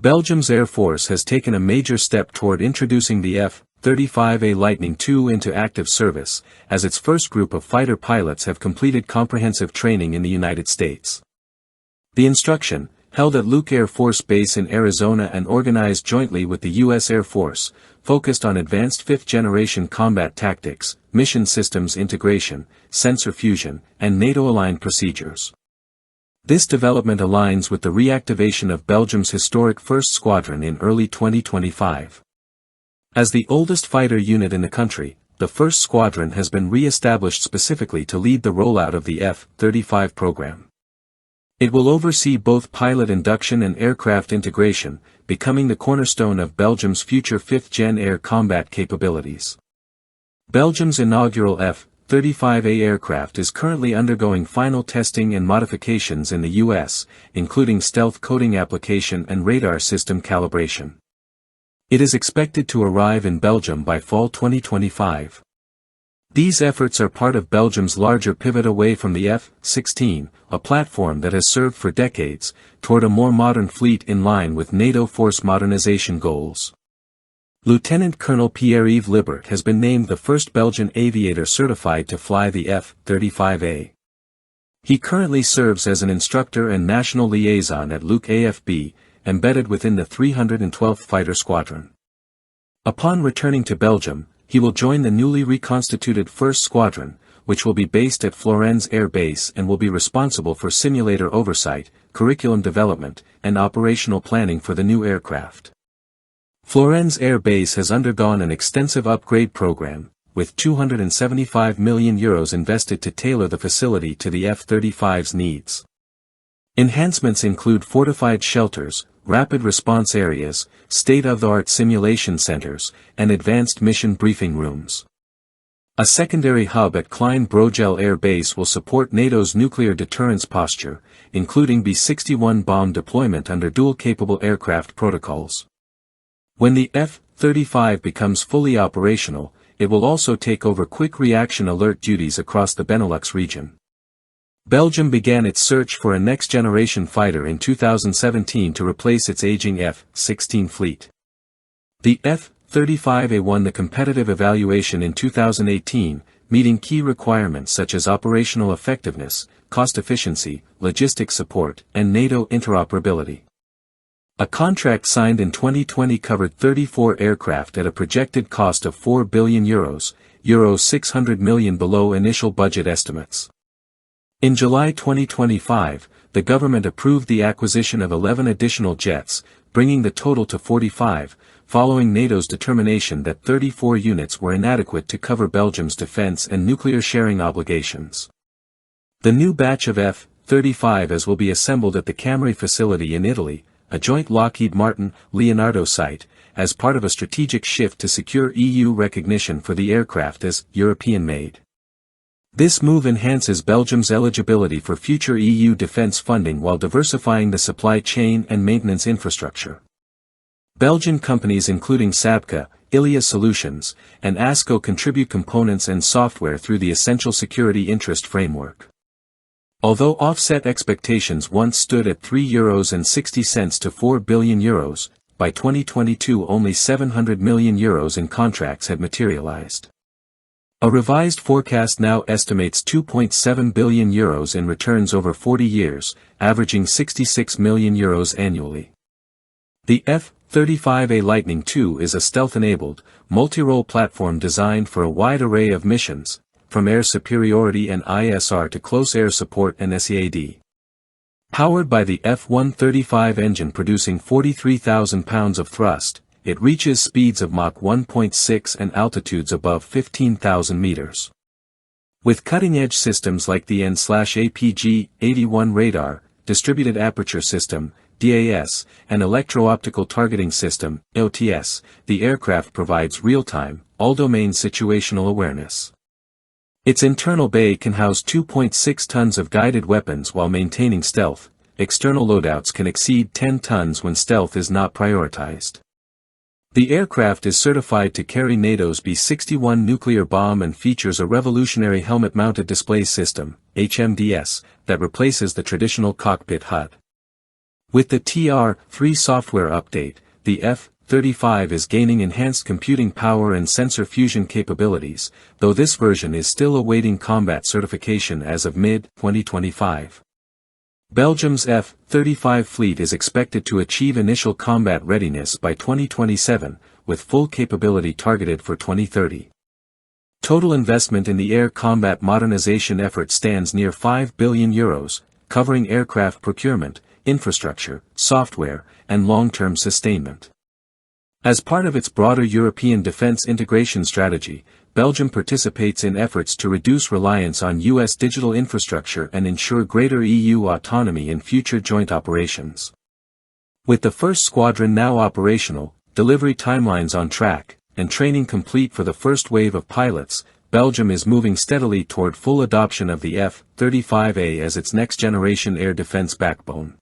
Belgium's Air Force has taken a major step toward introducing the F-35A Lightning II into active service, as its first group of fighter pilots have completed comprehensive training in the United States. The instruction, held at Luke Air Force Base in Arizona and organized jointly with the U.S. Air Force, focused on advanced fifth-generation combat tactics, mission systems integration, sensor fusion, and NATO-aligned procedures. This development aligns with the reactivation of Belgium's historic 1st Squadron in early 2025. As the oldest fighter unit in the country, the 1st Squadron has been re-established specifically to lead the rollout of the F-35 program. It will oversee both pilot induction and aircraft integration, becoming the cornerstone of Belgium's future 5th-gen air combat capabilities. Belgium's inaugural F-35A aircraft is currently undergoing final testing and modifications in the U.S., including stealth coating application and radar system calibration. It is expected to arrive in Belgium by fall 2025. These efforts are part of Belgium's larger pivot away from the F-16, a platform that has served for decades, toward a more modern fleet in line with NATO force modernization goals. Lieutenant Colonel Pierre-Yves Libert has been named the first Belgian aviator certified to fly the F-35A. He currently serves as an instructor and national liaison at Luke AFB, embedded within the 312th Fighter Squadron. Upon returning to Belgium, he will join the newly reconstituted 1st Squadron, which will be based at Florennes Air Base and will be responsible for simulator oversight, curriculum development, and operational planning for the new aircraft. Florennes Air Base has undergone an extensive upgrade program, with €275 million invested to tailor the facility to the F-35's needs. Enhancements include fortified shelters, rapid response areas, state-of-the-art simulation centers, and advanced mission briefing rooms. A secondary hub at Klein-Brogel Air Base will support NATO's nuclear deterrence posture, including B-61 bomb deployment under dual-capable aircraft protocols. When the F-35 becomes fully operational, it will also take over quick reaction alert duties across the Benelux region. Belgium began its search for a next-generation fighter in 2017 to replace its aging F-16 fleet. The F-35A won the competitive evaluation in 2018, meeting key requirements such as operational effectiveness, cost efficiency, logistics support, and NATO interoperability. A contract signed in 2020 covered 34 aircraft at a projected cost of €4 billion, Euro 600 million below initial budget estimates. In July 2025, the government approved the acquisition of 11 additional jets, bringing the total to 45, following NATO's determination that 34 units were inadequate to cover Belgium's defense and nuclear sharing obligations. The new batch of F-35s will be assembled at the Cameri facility in Italy, a joint Lockheed Martin-Leonardo site, as part of a strategic shift to secure EU recognition for the aircraft as European-made. This move enhances Belgium's eligibility for future EU defense funding while diversifying the supply chain and maintenance infrastructure. Belgian companies including Sabca, Ilia Solutions, and ASCO contribute components and software through the Essential Security Interest Framework. Although offset expectations once stood at €3.60 to €4 billion, by 2022 only €700 million in contracts had materialized. A revised forecast now estimates €2.7 billion in returns over 40 years, averaging €66 million annually. The F-35A Lightning II is a stealth-enabled, multi-role platform designed for a wide array of missions, from air superiority and ISR to close air support and SEAD. Powered by the F-135 engine producing 43,000 pounds of thrust, it reaches speeds of Mach 1.6 and altitudes above 15,000 meters. With cutting-edge systems like the N/APG-81 radar, distributed aperture system, DAS, and electro-optical targeting system, OTS, the aircraft provides real-time, all-domain situational awareness. Its internal bay can house 2.6 tons of guided weapons while maintaining stealth. External loadouts can exceed 10 tons when stealth is not prioritized. The aircraft is certified to carry NATO's B-61 nuclear bomb and features a revolutionary helmet-mounted display system, HMDS, that replaces the traditional cockpit HUD. With the TR-3 software update, the F-35 is gaining enhanced computing power and sensor fusion capabilities, though this version is still awaiting combat certification as of mid-2025. Belgium's F-35 fleet is expected to achieve initial combat readiness by 2027, with full capability targeted for 2030. Total investment in the air combat modernization effort stands near €5 billion, covering aircraft procurement, infrastructure, software, and long-term sustainment. As part of its broader European defense integration strategy, Belgium participates in efforts to reduce reliance on U.S. digital infrastructure and ensure greater EU autonomy in future joint operations. With the first squadron now operational, delivery timelines on track, and training complete for the first wave of pilots, Belgium is moving steadily toward full adoption of the F-35A as its next-generation air defense backbone.